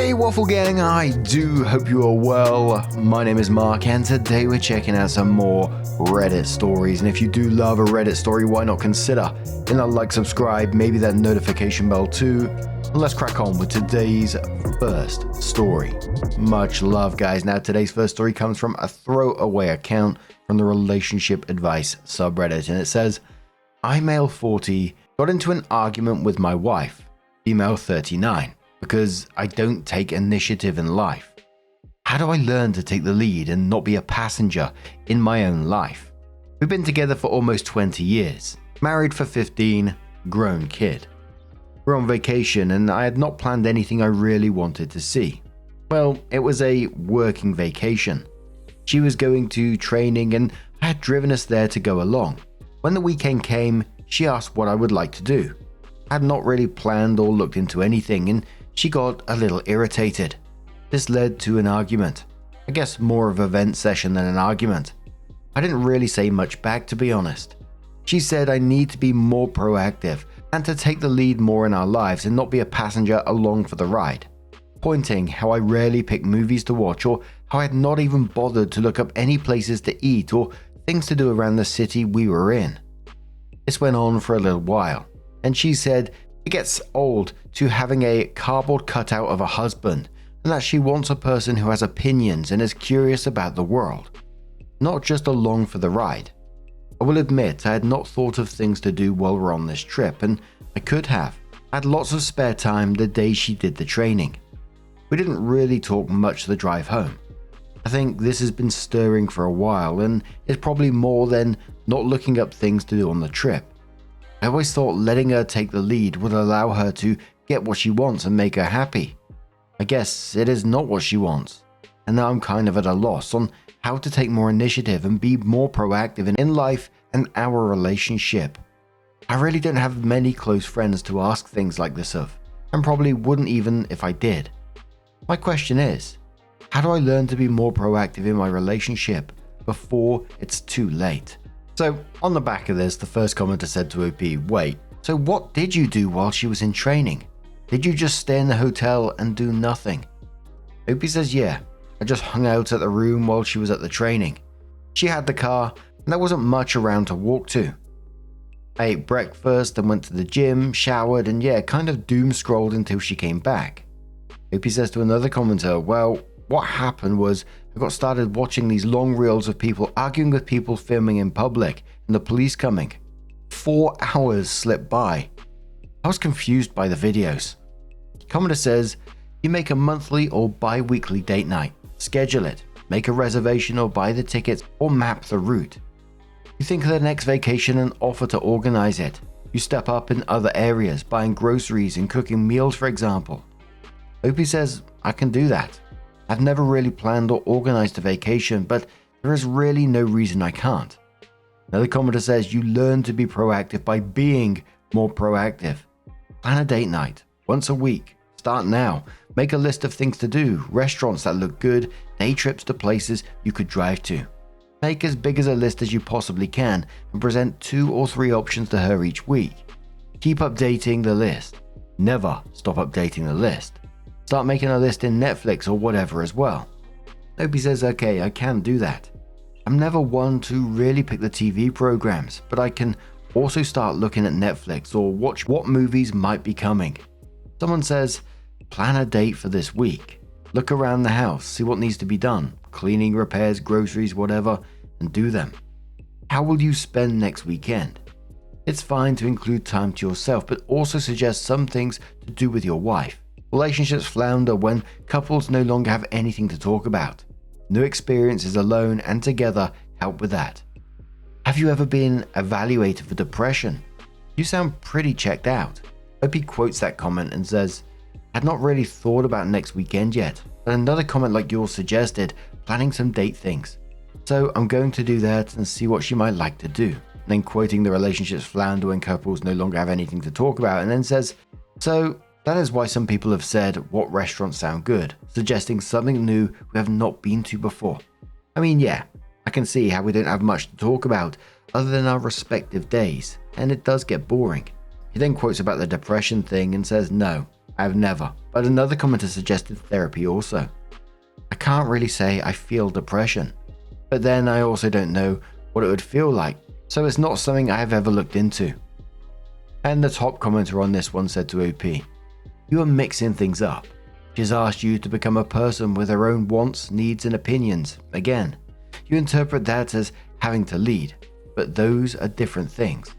Hey Waffle Gang, I do hope you are well. My name is Mark and today we're checking out some more Reddit stories. And if you do love a Reddit story, why not consider hitting that like, subscribe, maybe that notification bell too. And let's crack on with today's first story. Much love guys. Now today's first story comes from a throwaway account from the relationship advice subreddit, and it says, I, male 40, got into an argument with my wife, female 39. Because I don't take initiative in life. How do I learn to take the lead and not be a passenger in my own life? We've been together for almost 20 years, married for 15, grown kid. We're on vacation and I had not planned anything I really wanted to see. Well, it was a working vacation. She was going to training and I had driven us there to go along. When the weekend came, she asked what I would like to do. I had not really planned or looked into anything and she got a little irritated. This led to an argument. I guess more of a vent session than an argument. I didn't really say much back, to be honest. She said I need to be more proactive and to take the lead more in our lives and not be a passenger along for the ride. Pointing how I rarely pick movies to watch or how I had not even bothered to look up any places to eat or things to do around the city we were in. This went on for a little while, and she said it gets old to having a cardboard cutout of a husband and that she wants a person who has opinions and is curious about the world, not just along for the ride. I will admit I had not thought of things to do while we're on this trip, and I could have. I had lots of spare time the day she did the training. We didn't really talk much the drive home. I think this has been stirring for a while and is probably more than not looking up things to do on the trip. I always thought letting her take the lead would allow her to get what she wants and make her happy. I guess it is not what she wants, and now I'm kind of at a loss on how to take more initiative and be more proactive in life and our relationship. I really don't have many close friends to ask things like this of, and probably wouldn't even if I did. My question is, how do I learn to be more proactive in my relationship before it's too late? So, on the back of this, the first commenter said to OP, wait, so what did you do while she was in training? Did you just stay in the hotel and do nothing? OP says, yeah, I just hung out at the room while she was at the training. She had the car, and there wasn't much around to walk to. I ate breakfast and went to the gym, showered, and yeah, kind of doom scrolled until she came back. OP says to another commenter, well, what happened was I got started watching these long reels of people arguing with people filming in public and the police coming. 4 hours slipped by. I was confused by the videos. Commenter says, you make a monthly or bi-weekly date night, schedule it, make a reservation or buy the tickets or map the route. You think of the next vacation and offer to organize it. You step up in other areas, buying groceries and cooking meals for example. OP says, I can do that. I've never really planned or organized a vacation, but there is really no reason I can't. Another commenter says you learn to be proactive by being more proactive. Plan a date night once a week. Start now. Make a list of things to do, restaurants that look good, day trips to places you could drive to. Make as big as a list as you possibly can and present 2 or 3 options to her each week. Keep updating the list. Never stop updating the list. Start making a list in Netflix or whatever as well. OP says, okay, I can do that. I'm never one to really pick the TV programs, but I can also start looking at Netflix or watch what movies might be coming. Someone says, plan a date for this week. Look around the house, see what needs to be done. Cleaning, repairs, groceries, whatever, and do them. How will you spend next weekend? It's fine to include time to yourself, but also suggest some things to do with your wife. Relationships flounder when couples no longer have anything to talk about. New experiences alone and together help with that. Have you ever been evaluated for depression? You sound pretty checked out. OP quotes that comment and says, I'd not really thought about next weekend yet, but another comment like yours suggested planning some date things. So I'm going to do that and see what she might like to do. And then quoting the relationships flounder when couples no longer have anything to talk about, and then says, so that is why some people have said what restaurants sound good, suggesting something new we have not been to before. I mean, yeah, I can see how we don't have much to talk about other than our respective days, and it does get boring. He then quotes about the depression thing and says, no, I have never, but another commenter suggested therapy also. I can't really say I feel depression, but then I also don't know what it would feel like, so it's not something I have ever looked into. And the top commenter on this one said to OP, "You are mixing things up. She's asked you to become a person with her own wants, needs and opinions. Again, you interpret that as having to lead, but those are different things.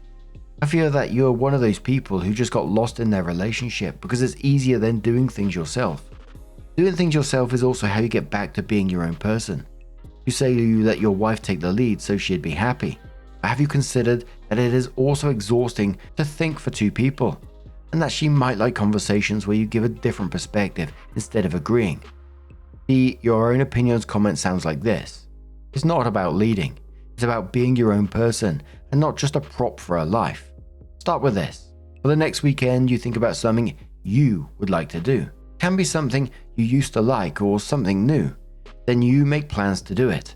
I feel that you're one of those people who just got lost in their relationship because it's easier than doing things yourself. Doing things yourself is also how you get back to being your own person. You say you let your wife take the lead so she'd be happy. But have you considered that it is also exhausting to think for two people, and that she might like conversations where you give a different perspective instead of agreeing?" The "your own opinions" comment sounds like this. It's not about leading. It's about being your own person and not just a prop for a life. Start with this. For the next weekend, you think about something you would like to do. It can be something you used to like or something new. Then you make plans to do it.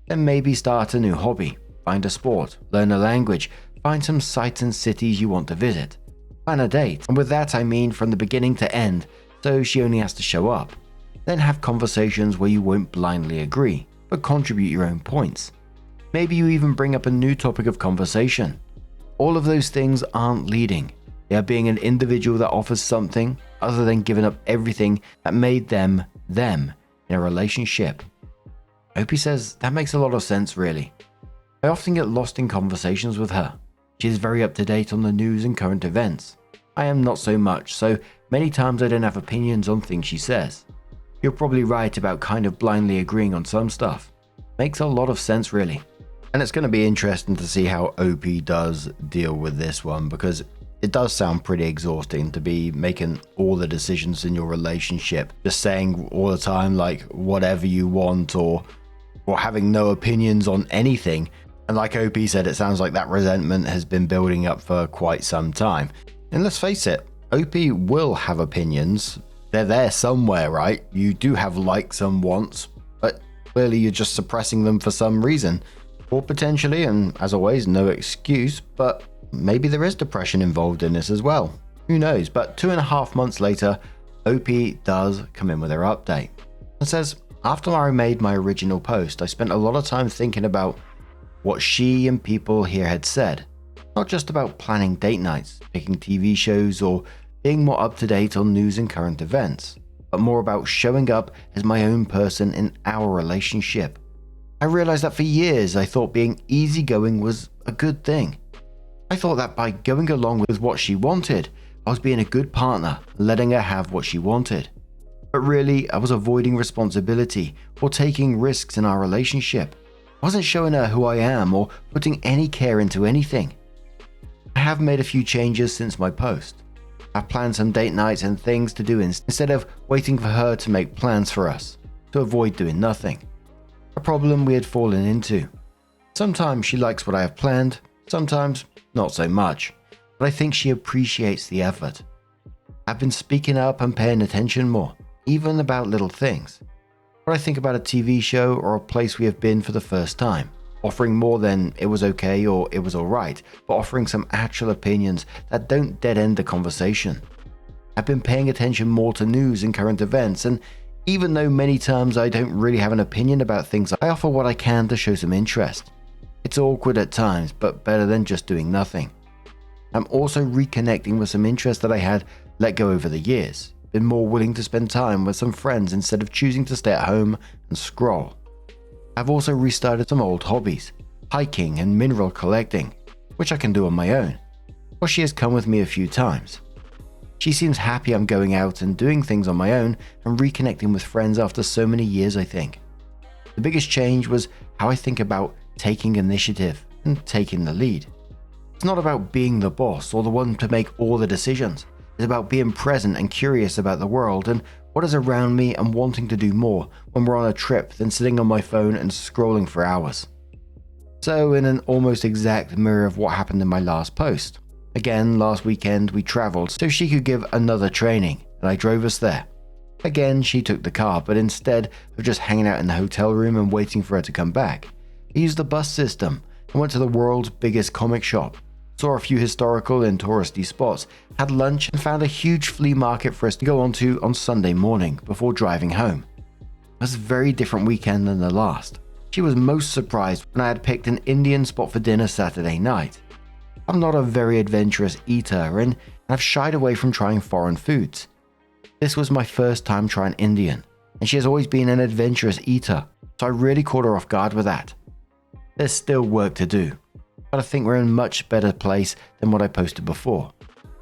Then maybe start a new hobby, find a sport, learn a language, find some sites and cities you want to visit, plan a date, and with that I mean from the beginning to end, so she only has to show up. Then have conversations where you won't blindly agree, but contribute your own points. Maybe you even bring up a new topic of conversation. All of those things aren't leading. They are being an individual that offers something other than giving up everything that made them in a relationship. Opie says that makes a lot of sense really. I often get lost in conversations with her. She is very up to date on the news and current events. I am not so much, so many times I don't have opinions on things she says. You're probably right about kind of blindly agreeing on some stuff. Makes a lot of sense really. And it's going to be interesting to see how OP does deal with this one, because it does sound pretty exhausting to be making all the decisions in your relationship, just saying all the time like whatever you want or having no opinions on anything. And like OP said, it sounds like that resentment has been building up for quite some time. And let's face it, OP will have opinions. They're there somewhere, right? You do have likes and wants, but clearly you're just suppressing them for some reason. Or potentially, and as always, no excuse, but maybe there is depression involved in this as well. Who knows? But 2.5 months later, OP does come in with her update. It says, "After I made my original post, I spent a lot of time thinking about what she and people here had said. Not just about planning date nights, picking TV shows, or being more up to date on news and current events, but more about showing up as my own person in our relationship. I realized that for years I thought being easygoing was a good thing. I thought that by going along with what she wanted, I was being a good partner, letting her have what she wanted. But really, I was avoiding responsibility or taking risks in our relationship. I wasn't showing her who I am or putting any care into anything. I have made a few changes since my post. I've planned some date nights and things to do instead of waiting for her to make plans for us, to avoid doing nothing. A problem we had fallen into. Sometimes she likes what I have planned, sometimes not so much, but I think she appreciates the effort. I've been speaking up and paying attention more, even about little things. What I think about a TV show or a place we have been for the first time, offering more than it was okay or it was alright, but offering some actual opinions that don't dead end the conversation. I've been paying attention more to news and current events, and even though many times I don't really have an opinion about things, I offer what I can to show some interest. It's awkward at times, but better than just doing nothing. I'm also reconnecting with some interests that I had let go over the years. Been more willing to spend time with some friends instead of choosing to stay at home and scroll. I've also restarted some old hobbies, hiking and mineral collecting, which I can do on my own. Or she has come with me a few times. She seems happy I'm going out and doing things on my own and reconnecting with friends after so many years, I think. The biggest change was how I think about taking initiative and taking the lead. It's not about being the boss or the one to make all the decisions. It's about being present and curious about the world and what is around me and wanting to do more when we're on a trip than sitting on my phone and scrolling for hours. So in an almost exact mirror of what happened in my last post. Again, last weekend we travelled so she could give another training, and I drove us there. Again, she took the car, but instead of just hanging out in the hotel room and waiting for her to come back, I used the bus system and went to the world's biggest comic shop, saw a few historical and touristy spots, had lunch, and found a huge flea market for us to go onto on Sunday morning before driving home. It was a very different weekend than the last. She was most surprised when I had picked an Indian spot for dinner Saturday night. I'm not a very adventurous eater and I've shied away from trying foreign foods. This was my first time trying Indian, and she has always been an adventurous eater, so I really caught her off guard with that. There's still work to do, but I think we're in a much better place than what I posted before.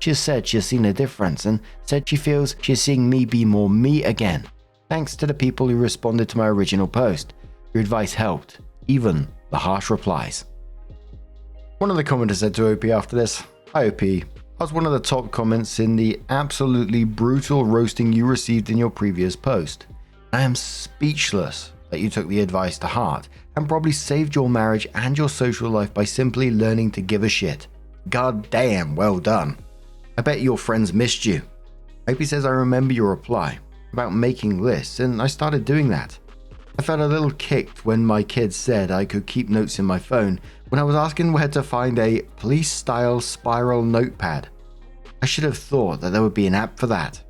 She has said she has seen a difference and said she feels she is seeing me be more me again. Thanks to the people who responded to my original post. Your advice helped, even the harsh replies. One of the commenters said to OP after this, "Hi OP, I was one of the top comments in the absolutely brutal roasting you received in your previous post. I am speechless that you took the advice to heart and probably saved your marriage and your social life by simply learning to give a shit. God damn, well done. I bet your friends missed you." OP says, "I remember your reply about making lists and I started doing that. I felt a little kicked when my kids said I could keep notes in my phone when I was asking where to find a police-style spiral notepad. I should have thought that there would be an app for that."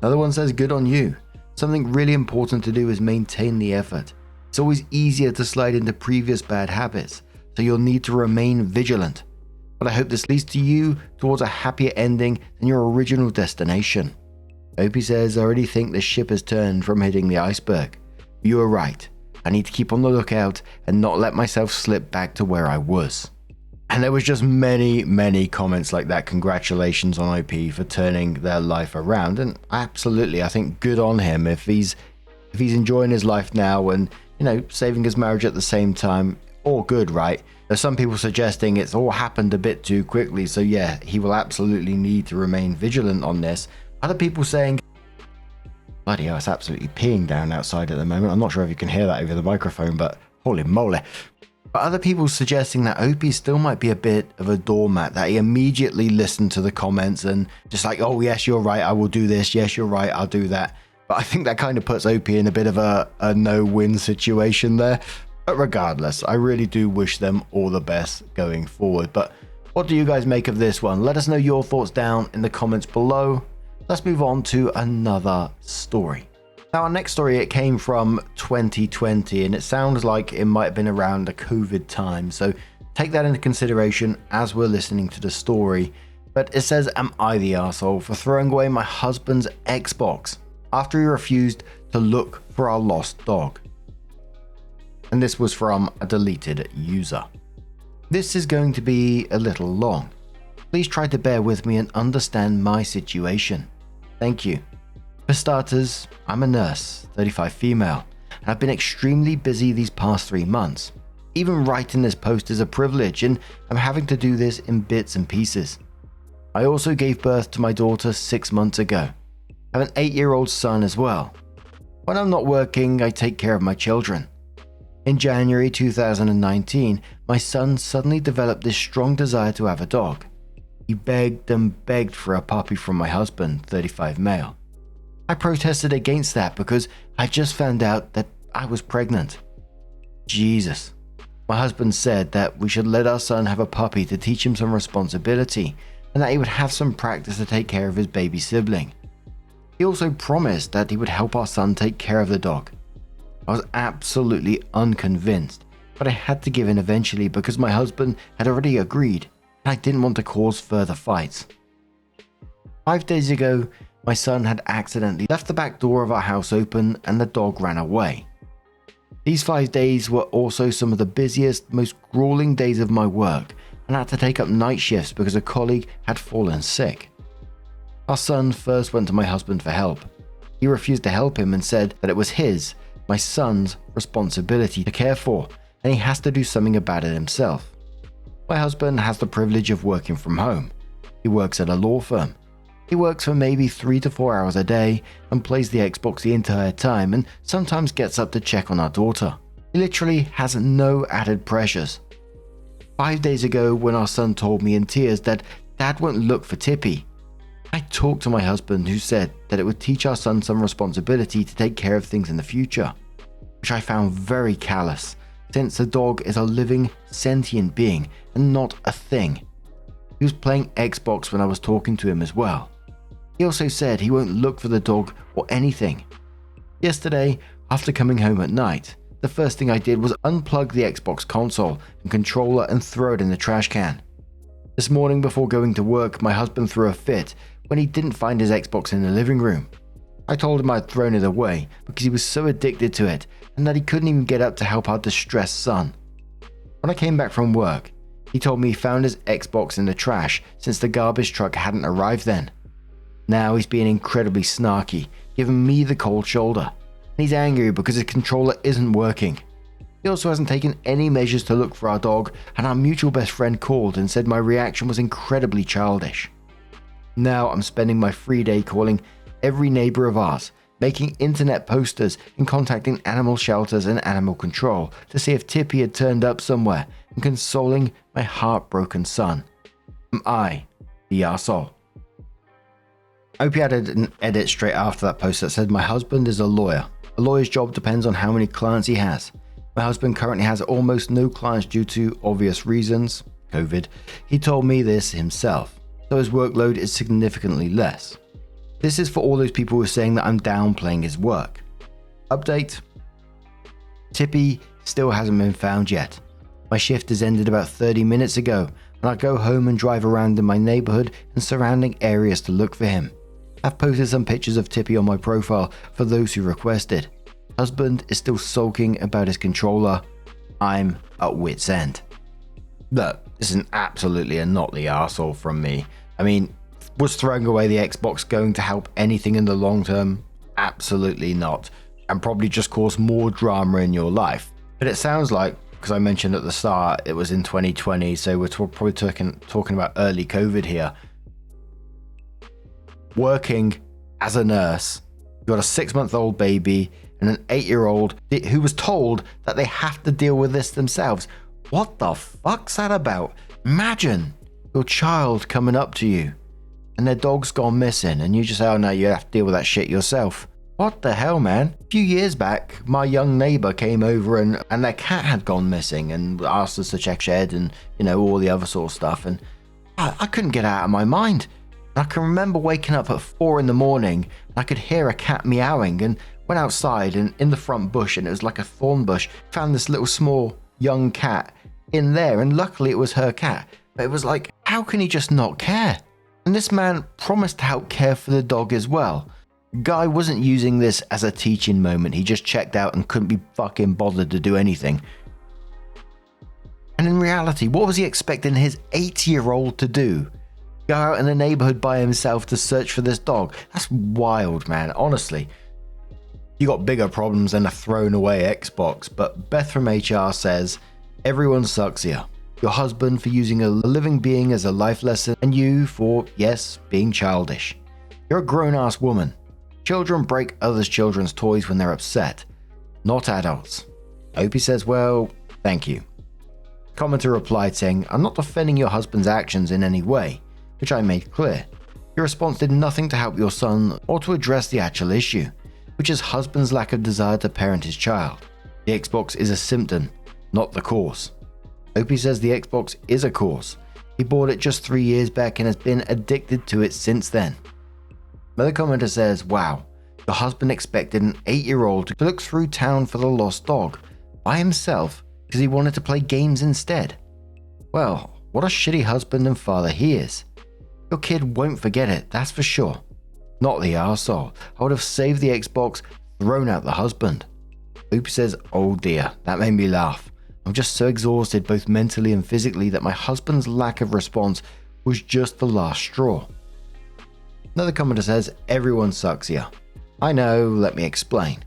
Another one says, "Good on you. Something really important to do is maintain the effort. It's always easier to slide into previous bad habits, so you'll need to remain vigilant. But I hope this leads to you towards a happier ending than your original destination." OP says, "I already think the ship has turned from hitting the iceberg. You are right. I need to keep on the lookout and not let myself slip back to where I was." And there was just many comments like that. Congratulations on OP for turning their life around. And absolutely, I think good on him if he's enjoying his life now and, saving his marriage at the same time. All good, right? There's some people suggesting it's all happened a bit too quickly. So yeah, he will absolutely need to remain vigilant on this. Other people saying, bloody hell, it's absolutely peeing down outside at the moment. I'm not sure if you can hear that over the microphone, but holy moly. But other people suggesting that OP still might be a bit of a doormat, that he immediately listened to the comments and just like, "Oh yes, you're right, I will do this. Yes, you're right, I'll do that." But I think that kind of puts OP in a bit of a no-win situation there. But regardless, I really do wish them all the best going forward. But what do you guys make of this one? Let us know your thoughts down in the comments below. Let's move on to another story. Now, our next story, it came from 2020, and it sounds like it might have been around the COVID time, so take that into consideration as we're listening to the story. But it says, "Am I the arsehole for throwing away my husband's Xbox after he refused to look for our lost dog?" And this was from a deleted user. This is going to be a little long. Please try to bear with me and understand my situation. Thank you. For starters, I'm a nurse, 35 female, and I've been extremely busy these past 3 months. Even writing this post is a privilege, and I'm having to do this in bits and pieces. I also gave birth to my daughter 6 months ago. I have an 8-year-old son as well. When I'm not working, I take care of my children. In January 2019, my son suddenly developed this strong desire to have a dog. He begged and begged for a puppy from my husband, 35 male. I protested against that because I just found out that I was pregnant. Jesus. My husband said that we should let our son have a puppy to teach him some responsibility and that he would have some practice to take care of his baby sibling. He also promised that he would help our son take care of the dog. I was absolutely unconvinced, but I had to give in eventually because my husband had already agreed and I didn't want to cause further fights. 5 days ago, my son had accidentally left the back door of our house open and the dog ran away. These 5 days were also some of the busiest, most grueling days of my work, and I had to take up night shifts because a colleague had fallen sick. Our son first went to my husband for help. He refused to help him and said that it was his, my son's, responsibility to care for, and he has to do something about it himself. My husband has the privilege of working from home. He works at a law firm. He works for maybe 3 to 4 hours a day and plays the Xbox the entire time and sometimes gets up to check on our daughter. He literally has no added pressures. 5 days ago, when our son told me in tears that Dad won't look for Tippy, I talked to my husband, who said that it would teach our son some responsibility to take care of things in the future, which I found very callous, since the dog is a living, sentient being and not a thing. He was playing Xbox when I was talking to him as well. He also said he won't look for the dog or anything. Yesterday, after coming home at night, the first thing I did was unplug the Xbox console and controller and throw it in the trash can. This morning before going to work, my husband threw a fit when he didn't find his Xbox in the living room. I told him I'd thrown it away because he was so addicted to it and that he couldn't even get up to help our distressed son. When I came back from work, he told me he found his Xbox in the trash since the garbage truck hadn't arrived then. Now he's being incredibly snarky, giving me the cold shoulder. And he's angry because his controller isn't working. He also hasn't taken any measures to look for our dog, and our mutual best friend called and said my reaction was incredibly childish. Now I'm spending my free day calling every neighbor of ours, making internet posters and contacting animal shelters and animal control to see if Tippy had turned up somewhere, and consoling my heartbroken son. Am I the arsehole? Opie added an edit straight after that post that said, "My husband is a lawyer. A lawyer's job depends on how many clients he has. My husband currently has almost no clients due to obvious reasons, COVID. He told me this himself, so his workload is significantly less. This is for all those people who are saying that I'm downplaying his work. Update: Tippy still hasn't been found yet. My shift has ended about 30 minutes ago, and I go home and drive around in my neighborhood and surrounding areas to look for him. I've posted some pictures of Tippy on my profile for those who requested. Husband is still sulking about his controller. I'm at wit's end." Look, this is absolutely a not the arsehole from me. I mean, was throwing away the Xbox going to help anything in the long term? Absolutely not. And probably just cause more drama in your life. But it sounds like, because I mentioned at the start, it was in 2020, so we're probably talking about early COVID here. Working as a nurse, you got a 6-month-old baby and an 8-year-old who was told that they have to deal with this themselves. What the fuck's that about? Imagine your child coming up to you and their dog's gone missing and you just say, "Oh no, you have to deal with that shit yourself." What the hell, man? A few years back, my young neighbor came over and their cat had gone missing and asked us to check shed and, all the other sort of stuff. And I couldn't get out of my mind. I can remember waking up at 4 in the morning and I could hear a cat meowing and went outside and in the front bush, and it was like a thorn bush, found this little small young cat in there, and luckily it was her cat. But it was like, how can he just not care? And this man promised to help care for the dog as well. Guy wasn't using this as a teaching moment. He just checked out and couldn't be fucking bothered to do anything. And in reality, what was he expecting his 8-year-old to do? Go out in the neighborhood by himself to search for this dog? That's wild, man. Honestly, you got bigger problems than a thrown away Xbox. But Beth from HR says, "Everyone sucks here. Your husband for using a living being as a life lesson, and you for, yes, being childish. You're a grown-ass woman. Children break others' children's toys when they're upset, not adults." Opie says, "Well, thank you." Commenter replied saying, "I'm not defending your husband's actions in any way, which I made clear. Your response did nothing to help your son or to address the actual issue, which is husband's lack of desire to parent his child. The Xbox is a symptom, not the cause." Opie says the Xbox is a cause. He bought it just 3 years back and has been addicted to it since then. Another commenter says, "Wow, your husband expected an 8-year-old to look through town for the lost dog by himself because he wanted to play games instead. Well, what a shitty husband and father he is. Your kid won't forget it, that's for sure. Not the arsehole. I would have saved the Xbox, thrown out the husband." Opie says, "Oh dear, that made me laugh. I'm just so exhausted both mentally and physically that my husband's lack of response was just the last straw." Another commenter says, "Everyone sucks here." I know, let me explain.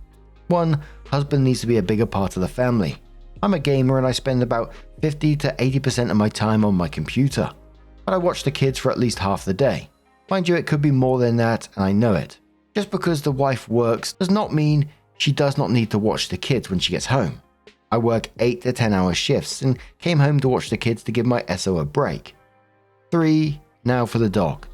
1, husband needs to be a bigger part of the family. I'm a gamer and I spend about 50 to 80% of my time on my computer, but I watch the kids for at least half the day. Mind you, it could be more than that, and I know it. Just because the wife works does not mean she does not need to watch the kids when she gets home. I work 8 to 10 hour shifts and came home to watch the kids to give my SO a break. 3, now for the dog.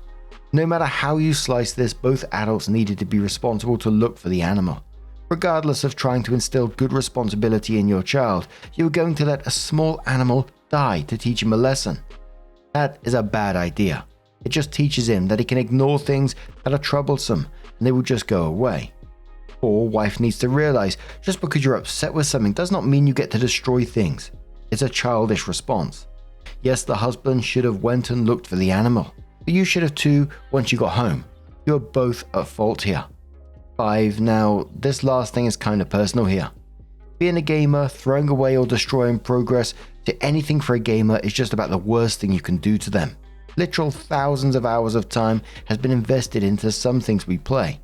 No matter how you slice this, both adults needed to be responsible to look for the animal. Regardless of trying to instill good responsibility in your child, you are going to let a small animal die to teach him a lesson. That is a bad idea. It just teaches him that he can ignore things that are troublesome and they will just go away. Or wife needs to realize just because you're upset with something does not mean you get to destroy things. It's a childish response. Yes, the husband should have went and looked for the animal, but you should have too once you got home. You are both at fault here. 5. Now, this last thing is kind of personal here. Being a gamer, throwing away or destroying progress to anything for a gamer is just about the worst thing you can do to them. Literal thousands of hours of time has been invested into some things we play.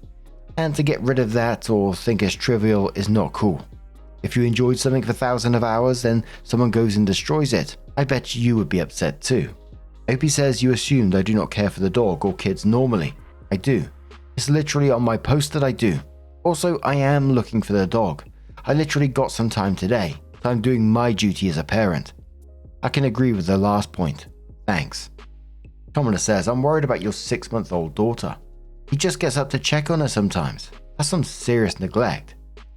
And to get rid of that or think it's trivial is not cool. If you enjoyed something for thousands of hours, then someone goes and destroys it, I bet you would be upset too. Opie says you assumed I do not care for the dog or kids normally. I do. It's literally on my post that I do. Also, I am looking for the dog. I literally got some time today, so I'm doing my duty as a parent. I can agree with the last point. Thanks. Commoner says, I'm worried about your 6-month-old daughter. He just gets up to check on her sometimes. That's some serious neglect.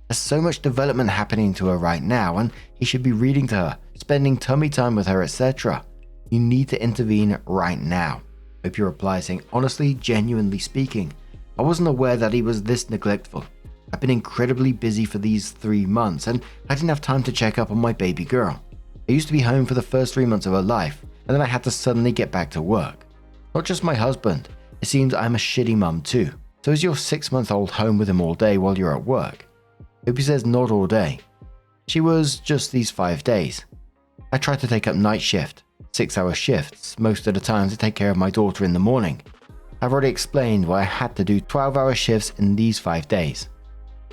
There's so much development happening to her right now, and he should be reading to her, spending tummy time with her, etc. You need to intervene right now. Opie replies saying, honestly, genuinely speaking, I wasn't aware that he was this neglectful. I've been incredibly busy for these 3 months, and I didn't have time to check up on my baby girl. I used to be home for the first 3 months of her life, and then I had to suddenly get back to work. Not just my husband, it seems I'm a shitty mum too. So is your 6-month-old home with him all day while you're at work? Opie says not all day. She was just these 5 days. I tried to take up night shift, 6-hour shifts, most of the time to take care of my daughter in the morning. I've already explained why I had to do 12-hour shifts in these 5 days.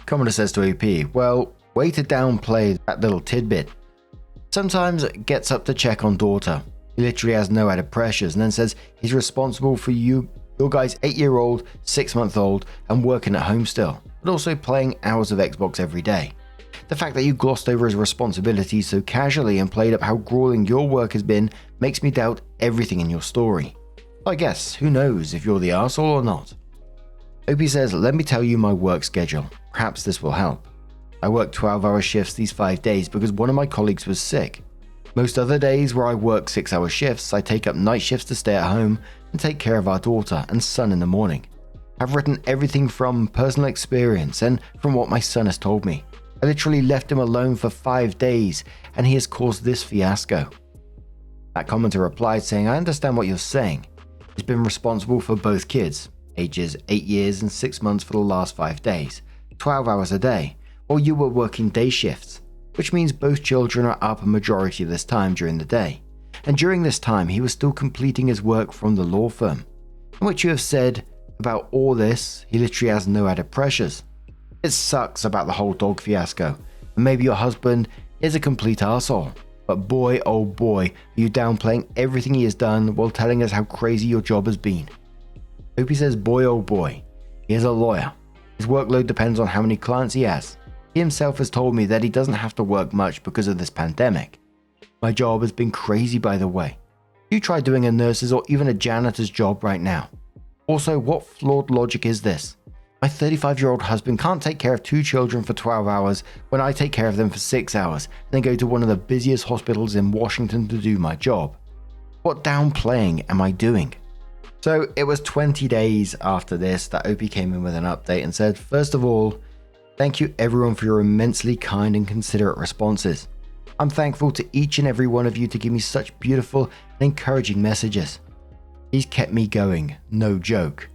Commoner says to OP, well, way to downplay that little tidbit. Sometimes gets up to check on daughter. He literally has no added pressures and then says he's responsible for your guy's 8-year-old, 6-month-old and working at home still, but also playing hours of Xbox every day. The fact that you glossed over his responsibilities so casually and played up how grueling your work has been makes me doubt everything in your story. I guess, who knows if you're the arsehole or not. Opie says, let me tell you my work schedule. Perhaps this will help. I work 12-hour shifts these 5 days because one of my colleagues was sick. Most other days where I work 6-hour shifts, I take up night shifts to stay at home and take care of our daughter and son in the morning. I've written everything from personal experience and from what my son has told me. I literally left him alone for 5 days and he has caused this fiasco. That commenter replied saying, I understand what you're saying. He's been responsible for both kids, ages 8 years and 6 months for the last 5 days, 12 hours a day, while you were working day shifts, which means both children are up a majority of this time during the day. And during this time, he was still completing his work from the law firm. In which you have said about all this, he literally has no added pressures. It sucks about the whole dog fiasco, and maybe your husband is a complete arsehole. But boy, oh boy, are you downplaying everything he has done while telling us how crazy your job has been. Opie says, boy, oh boy, he is a lawyer. His workload depends on how many clients he has. He himself has told me that he doesn't have to work much because of this pandemic. My job has been crazy, by the way. You try doing a nurse's or even a janitor's job right now. Also, what flawed logic is this? My 35-year-old husband can't take care of 2 children for 12 hours when I take care of them for 6 hours and then go to one of the busiest hospitals in Washington to do my job. What downplaying am I doing? So it was 20 days after this that Opie came in with an update and said, first of all, thank you everyone for your immensely kind and considerate responses. I'm thankful to each and every one of you to give me such beautiful and encouraging messages. He's kept me going, no joke.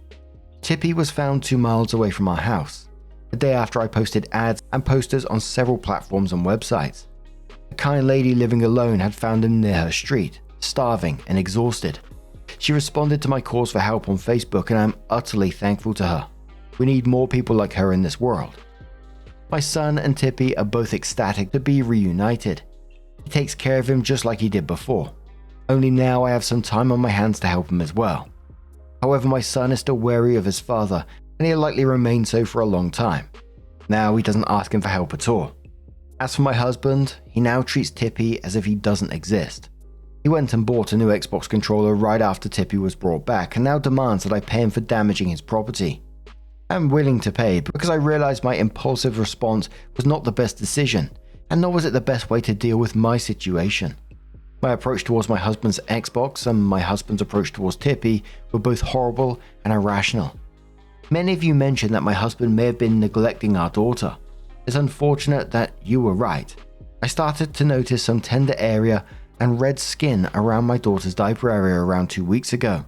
Tippy was found 2 miles away from our house, the day after I posted ads and posters on several platforms and websites. A kind lady living alone had found him near her street, starving and exhausted. She responded to my calls for help on Facebook and I'm utterly thankful to her. We need more people like her in this world. My son and Tippy are both ecstatic to be reunited. He takes care of him just like he did before. Only now I have some time on my hands to help him as well. However, my son is still wary of his father and he'll likely remain so for a long time. Now he doesn't ask him for help at all. As for my husband, he now treats Tippy as if he doesn't exist. He went and bought a new Xbox controller right after Tippy was brought back and now demands that I pay him for damaging his property. I'm willing to pay because I realized my impulsive response was not the best decision and nor was it the best way to deal with my situation. My approach towards my husband's Xbox and my husband's approach towards Tippy were both horrible and irrational. Many of you mentioned that my husband may have been neglecting our daughter. It's unfortunate that you were right. I started to notice some tender area and red skin around my daughter's diaper area around 2 weeks ago.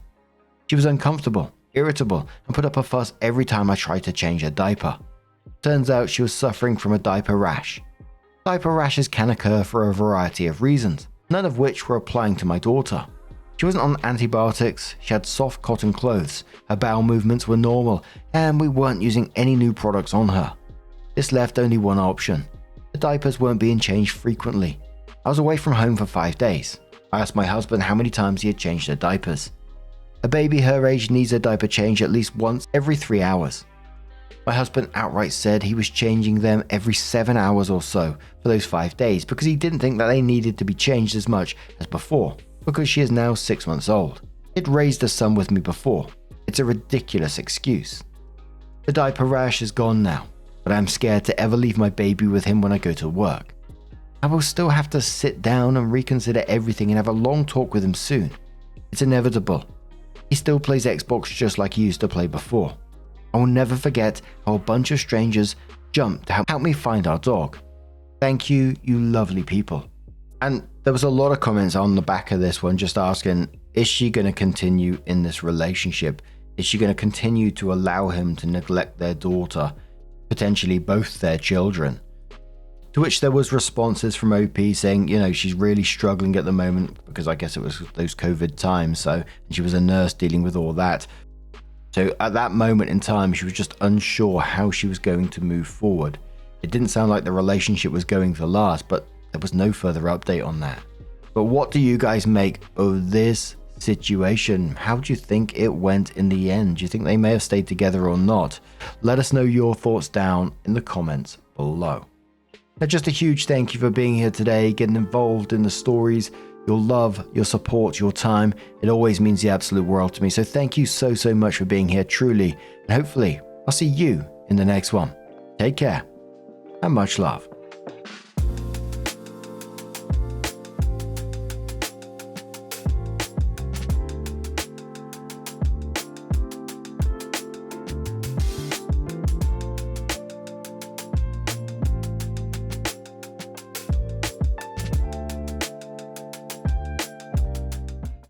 She was uncomfortable, irritable, and put up a fuss every time I tried to change her diaper. Turns out she was suffering from a diaper rash. Diaper rashes can occur for a variety of reasons, none of which were applying to my daughter. She wasn't on antibiotics, she had soft cotton clothes, her bowel movements were normal, and we weren't using any new products on her. This left only one option. The diapers weren't being changed frequently. I was away from home for 5 days. I asked my husband how many times he had changed her diapers. A baby her age needs a diaper change at least once every 3 hours. My husband outright said he was changing them every 7 hours or so for those 5 days because he didn't think that they needed to be changed as much as before, because she is now 6 months old. He'd raised a son with me before. It's a ridiculous excuse. The diaper rash is gone now, but I'm scared to ever leave my baby with him when I go to work. I will still have to sit down and reconsider everything and have a long talk with him soon. It's inevitable. He still plays Xbox just like he used to play before. I will never forget how a bunch of strangers jumped to help me find our dog. Thank you, you lovely people. And there was a lot of comments on the back of this one just asking, is she going to continue in this relationship? Is she going to continue to allow him to neglect their daughter, potentially both their children? To which there was responses from OP saying, she's really struggling at the moment because I guess it was those COVID times, and she was a nurse dealing with all that. So at that moment in time, she was just unsure how she was going to move forward. It didn't sound like the relationship was going to last, but there was no further update on that. But what do you guys make of this situation? How do you think it went in the end? Do you think they may have stayed together or not? Let us know your thoughts down in the comments below. Now, just a huge thank you for being here today, getting involved in the stories, your love, your support, your time. It always means the absolute world to me. So thank you so much for being here, truly. And hopefully I'll see you in the next one. Take care and much love.